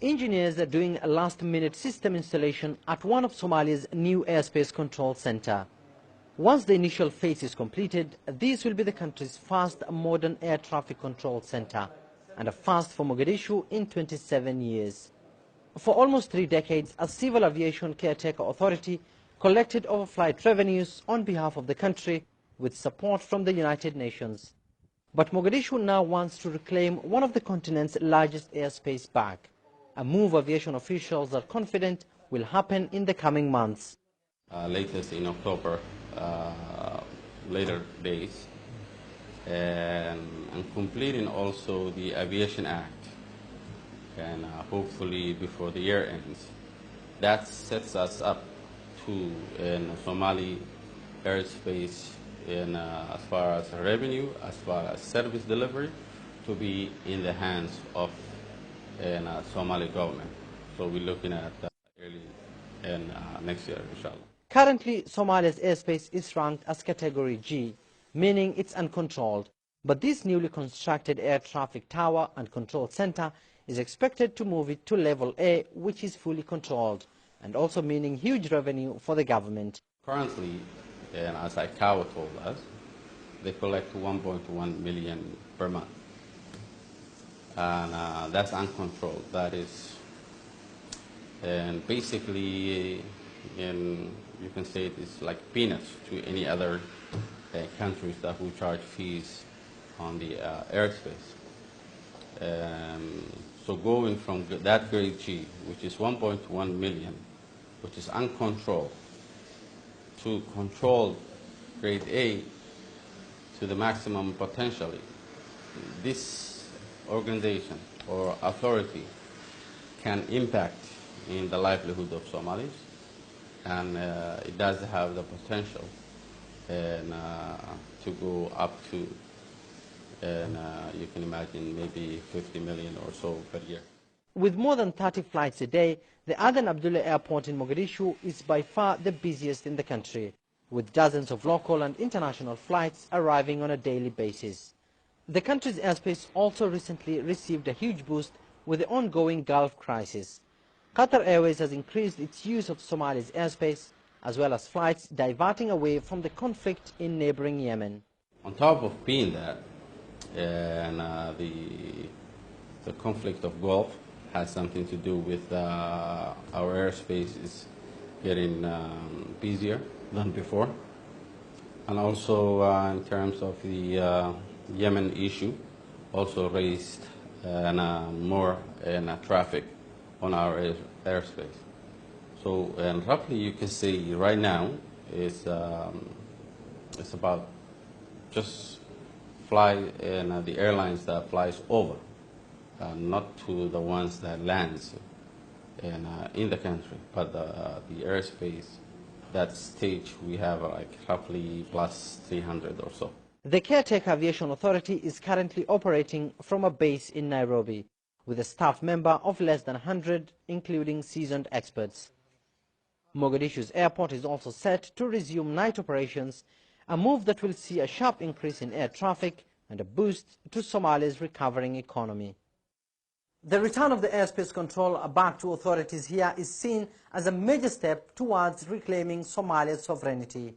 Engineers are doing a last-minute system installation at one of Somalia's new airspace control center. Once the initial phase is completed, this will be the country's first modern air traffic control center and a first for Mogadishu in 27 years. For almost 3 decades, a civil aviation caretaker authority collected overflight revenues on behalf of the country with support from the United Nations. But Mogadishu now wants to reclaim one of the continent's largest airspace back, a move aviation officials are confident will happen in the coming months. Latest in October, later days, and completing also the Aviation Act, and hopefully before the year ends. That sets us up to in Somali airspace in as far as revenue, as far as service delivery, to be in the hands of Somali government. So we're looking at early in next year, inshallah. Currently, Somalia's airspace is ranked as Category G, meaning it's uncontrolled. But this newly constructed air traffic tower and control center is expected to move it to Level A, which is fully controlled, and also meaning huge revenue for the government. Currently, and as ICAO told us, they collect 1.1 million per month. And that's uncontrolled. That is, and basically, you can say it is like peanuts to any other countries that will charge fees on the airspace. So going from that grade G, which is 1.1 million, which is uncontrolled, to controlled grade A to the maximum potentially, this organization or authority can impact in the livelihood of Somalis, and it does have the potential to go up to, and you can imagine maybe 50 million or so per year. With more than 30 flights a day, the Aden Abdullah Airport in Mogadishu is by far the busiest in the country, with dozens of local and international flights arriving on a daily basis. The country's airspace also recently received a huge boost with the ongoing Gulf crisis. Qatar Airways has increased its use of Somalia's airspace, as well as flights diverting away from the conflict in neighboring Yemen. On top of being that, and the conflict of Gulf has something to do with our airspace is getting busier than before. And also in terms of the Yemen issue, also raised more traffic on our airspace. So roughly you can say right now it's about just fly the airlines that flies over, not to the ones that lands in the country, but the airspace, that stage we have like roughly plus 300 or so. The Caretaker Aviation Authority is currently operating from a base in Nairobi, with a staff member of less than 100, including seasoned experts. Mogadishu's airport is also set to resume night operations, a move that will see a sharp increase in air traffic and a boost to Somalia's recovering economy. The return of the airspace control back to authorities here is seen as a major step towards reclaiming Somalia's sovereignty.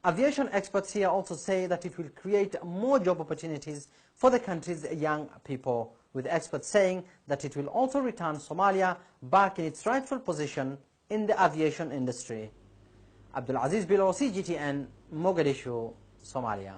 Aviation experts here also say that it will create more job opportunities for the country's young people, with experts saying that it will also return Somalia back in its rightful position in the aviation industry. Abdul Aziz Bilo, CGTN, Mogadishu, Somalia.